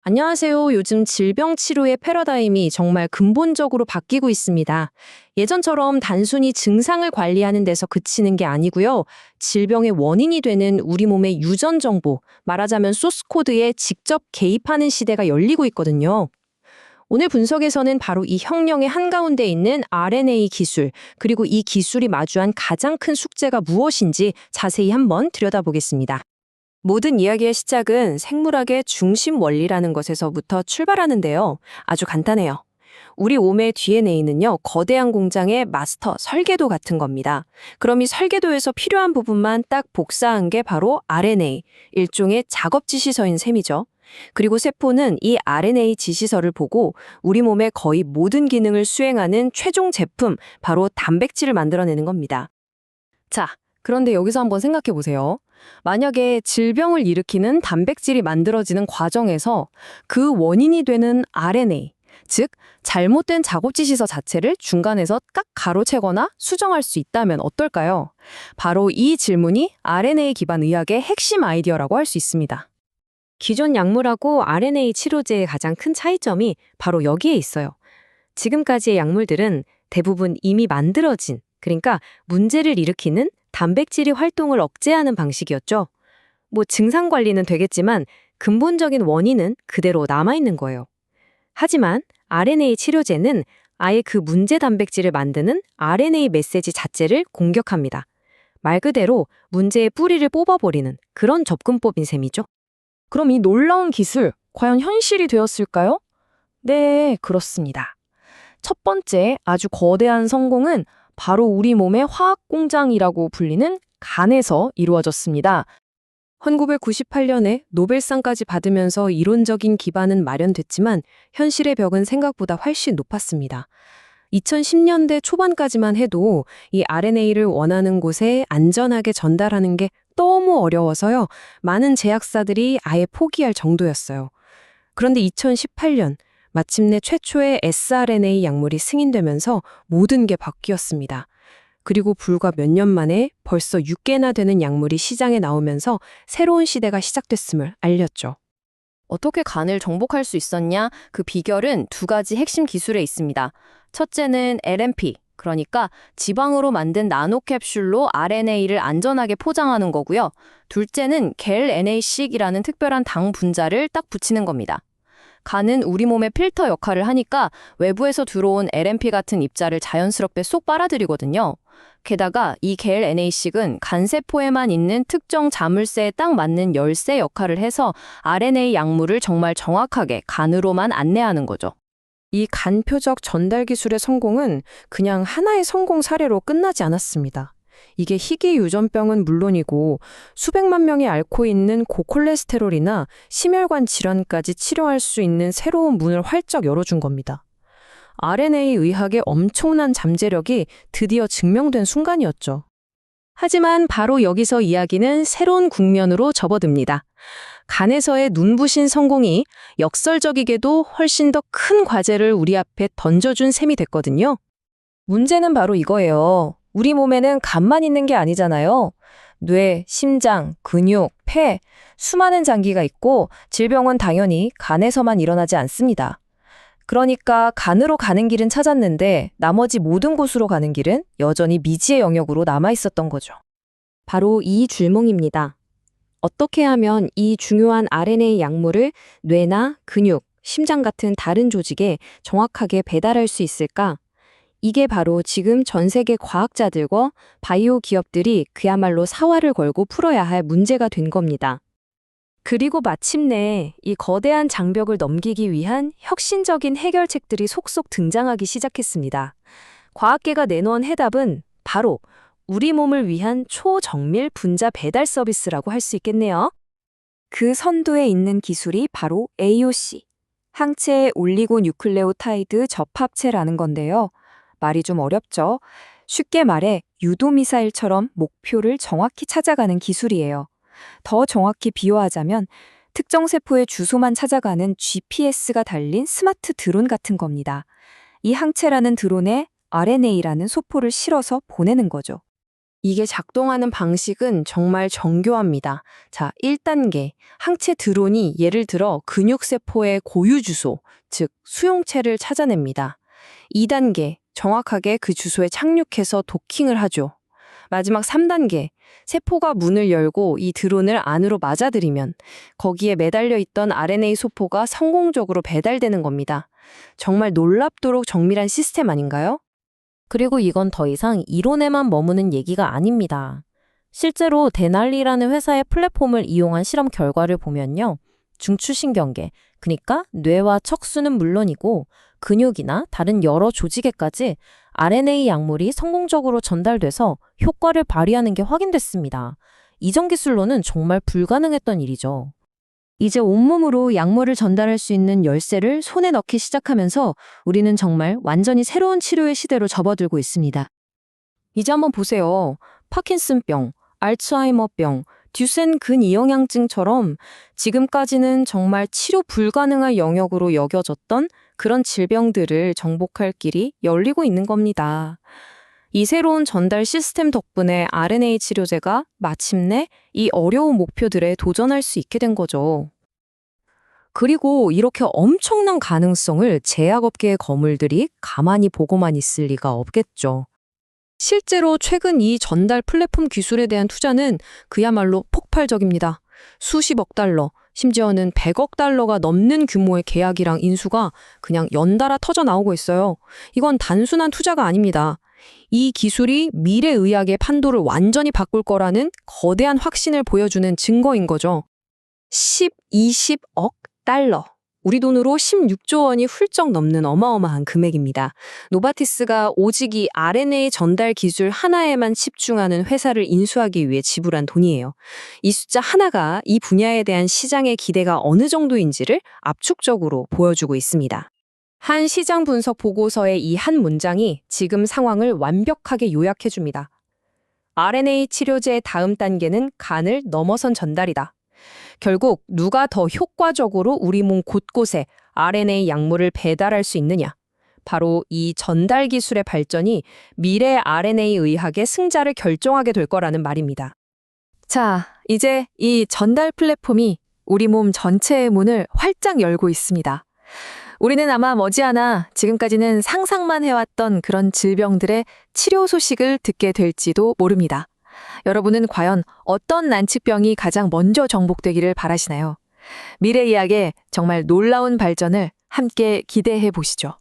안녕하세요. 요즘 질병 치료의 패러다임이 정말 근본적으로 바뀌고 있습니다. 예전처럼 단순히 증상을 관리하는 데서 그치는 게 아니고요. 질병의 원인이 되는 우리 몸의 유전 정보, 말하자면 소스 코드에 직접 개입하는 시대가 열리고 있거든요. 오늘 분석에서는 바로 이 혁명의 한가운데 있는 RNA 기술, 그리고 이 기술이 마주한 가장 큰 숙제가 무엇인지 자세히 한번 들여다보겠습니다. 모든 이야기의 시작은 생물학의 중심 원리라는 것에서부터 출발하는데요. 아주 간단해요. 우리 몸의 DNA는요, 거대한 공장의 마스터 설계도 같은 겁니다. 그럼 이 설계도에서 필요한 부분만 딱 복사한 게 바로 RNA, 일종의 작업 지시서인 셈이죠. 그리고 세포는 이 RNA 지시서를 보고 우리 몸의 거의 모든 기능을 수행하는 최종 제품, 바로 단백질을 만들어내는 겁니다. 자, 그런데 여기서 한번 생각해 보세요. 만약에 질병을 일으키는 단백질이 만들어지는 과정에서 그 원인이 되는 RNA, 즉 잘못된 작업지시서 자체를 중간에서 딱 가로채거나 수정할 수 있다면 어떨까요? 바로 이 질문이 RNA 기반 의학의 핵심 아이디어라고 할 수 있습니다. 기존 약물하고 RNA 치료제의 가장 큰 차이점이 바로 여기에 있어요. 지금까지의 약물들은 대부분 이미 만들어진, 그러니까 문제를 일으키는 단백질이 활동을 억제하는 방식이었죠. 뭐 증상 관리는 되겠지만 근본적인 원인은 그대로 남아있는 거예요. 하지만 RNA 치료제는 아예 그 문제 단백질을 만드는 RNA 메시지 자체를 공격합니다. 말 그대로 문제의 뿌리를 뽑아버리는 그런 접근법인 셈이죠. 그럼 이 놀라운 기술, 과연 현실이 되었을까요? 네, 그렇습니다. 첫 번째 아주 거대한 성공은 바로 우리 몸의 화학 공장이라고 불리는 간에서 이루어졌습니다. 1998년에 노벨상까지 받으면서 이론적인 기반은 마련됐지만 현실의 벽은 생각보다 훨씬 높았습니다. 2010년대 초반까지만 해도 이 RNA를 원하는 곳에 안전하게 전달하는 게 너무 어려워서요. 많은 제약사들이 아예 포기할 정도였어요. 그런데 2018년 마침내 최초의 sRNA 약물이 승인되면서 모든 게 바뀌었습니다. 그리고 불과 몇 년 만에 벌써 6개나 되는 약물이 시장에 나오면서 새로운 시대가 시작됐음을 알렸죠. 어떻게 간을 정복할 수 있었냐? 그 비결은 두 가지 핵심 기술에 있습니다. 첫째는 LNP, 그러니까 지방으로 만든 나노캡슐로 RNA를 안전하게 포장하는 거고요. 둘째는 겔NA식이라는 특별한 당 분자를 딱 붙이는 겁니다. 간은 우리 몸의 필터 역할을 하니까 외부에서 들어온 LNP 같은 입자를 자연스럽게 쏙 빨아들이거든요. 게다가 이 겔NA식은 간세포에만 있는 특정 자물쇠에 딱 맞는 열쇠 역할을 해서 RNA 약물을 정말 정확하게 간으로만 안내하는 거죠. 이 간표적 전달 기술의 성공은 그냥 하나의 성공 사례로 끝나지 않았습니다. 이게 희귀 유전병은 물론이고 수백만 명이 앓고 있는 고콜레스테롤이나 심혈관 질환까지 치료할 수 있는 새로운 문을 활짝 열어준 겁니다. RNA 의학의 엄청난 잠재력이 드디어 증명된 순간이었죠. 하지만 바로 여기서 이야기는 새로운 국면으로 접어듭니다. 간에서의 눈부신 성공이 역설적이게도 훨씬 더 큰 과제를 우리 앞에 던져준 셈이 됐거든요. 문제는 바로 이거예요. 우리 몸에는 간만 있는 게 아니잖아요. 뇌, 심장, 근육, 폐, 수많은 장기가 있고 질병은 당연히 간에서만 일어나지 않습니다. 그러니까 간으로 가는 길은 찾았는데 나머지 모든 곳으로 가는 길은 여전히 미지의 영역으로 남아 있었던 거죠. 바로 이 줄목입니다. 어떻게 하면 이 중요한 RNA 약물을 뇌나 근육, 심장 같은 다른 조직에 정확하게 배달할 수 있을까? 이게 바로 지금 전 세계 과학자들과 바이오 기업들이 그야말로 사활을 걸고 풀어야 할 문제가 된 겁니다. 그리고 마침내 이 거대한 장벽을 넘기기 위한 혁신적인 해결책들이 속속 등장하기 시작했습니다. 과학계가 내놓은 해답은 바로 우리 몸을 위한 초정밀 분자 배달 서비스라고 할 수 있겠네요. 그 선두에 있는 기술이 바로 AOC, 항체 올리고뉴클레오타이드 접합체라는 건데요. 말이 좀 어렵죠? 쉽게 말해 유도미사일처럼 목표를 정확히 찾아가는 기술이에요. 더 정확히 비유하자면 특정 세포의 주소만 찾아가는 GPS가 달린 스마트 드론 같은 겁니다. 이 항체라는 드론에 RNA라는 소포를 실어서 보내는 거죠. 이게 작동하는 방식은 정말 정교합니다. 자, 1단계. 항체 드론이 예를 들어 근육세포의 고유 주소, 즉 수용체를 찾아냅니다. 2단계. 정확하게 그 주소에 착륙해서 도킹을 하죠. 마지막 3단계. 세포가 문을 열고 이 드론을 안으로 맞아들이면 거기에 매달려 있던 RNA 소포가 성공적으로 배달되는 겁니다. 정말 놀랍도록 정밀한 시스템 아닌가요? 그리고 이건 더 이상 이론에만 머무는 얘기가 아닙니다. 실제로 데날리라는 회사의 플랫폼을 이용한 실험 결과를 보면요. 중추신경계, 그러니까 뇌와 척수는 물론이고 근육이나 다른 여러 조직에까지 RNA 약물이 성공적으로 전달돼서 효과를 발휘하는 게 확인됐습니다. 이전 기술로는 정말 불가능했던 일이죠. 이제 온몸으로 약물을 전달할 수 있는 열쇠를 손에 넣기 시작하면서 우리는 정말 완전히 새로운 치료의 시대로 접어들고 있습니다. 이제 한번 보세요. 파킨슨병, 알츠하이머병, 듀센 근이영양증처럼 지금까지는 정말 치료 불가능한 영역으로 여겨졌던 그런 질병들을 정복할 길이 열리고 있는 겁니다. 이 새로운 전달 시스템 덕분에 RNA 치료제가 마침내 이 어려운 목표들에 도전할 수 있게 된 거죠. 그리고 이렇게 엄청난 가능성을 제약업계의 거물들이 가만히 보고만 있을 리가 없겠죠. 실제로 최근 이 전달 플랫폼 기술에 대한 투자는 그야말로 폭발적입니다. 수십억 달러, 심지어는 100억 달러가 넘는 규모의 계약이랑 인수가 그냥 연달아 터져 나오고 있어요. 이건 단순한 투자가 아닙니다. 이 기술이 미래의학의 판도를 완전히 바꿀 거라는 거대한 확신을 보여주는 증거인 거죠. 20억 달러. 우리 돈으로 16조 원이 훌쩍 넘는 어마어마한 금액입니다. 노바티스가 오직 이 RNA 전달 기술 하나에만 집중하는 회사를 인수하기 위해 지불한 돈이에요. 이 숫자 하나가 이 분야에 대한 시장의 기대가 어느 정도인지를 압축적으로 보여주고 있습니다. 한 시장 분석 보고서의 이 한 문장이 지금 상황을 완벽하게 요약해줍니다. RNA 치료제의 다음 단계는 간을 넘어선 전달이다. 결국 누가 더 효과적으로 우리 몸 곳곳에 RNA 약물을 배달할 수 있느냐. 바로 이 전달 기술의 발전이 미래 RNA 의학의 승자를 결정하게 될 거라는 말입니다. 자, 이제 이 전달 플랫폼이 우리 몸 전체의 문을 활짝 열고 있습니다. 우리는 아마 머지않아 지금까지는 상상만 해왔던 그런 질병들의 치료 소식을 듣게 될지도 모릅니다. 여러분은 과연 어떤 난치병이 가장 먼저 정복되기를 바라시나요? 미래의학의 정말 놀라운 발전을 함께 기대해 보시죠.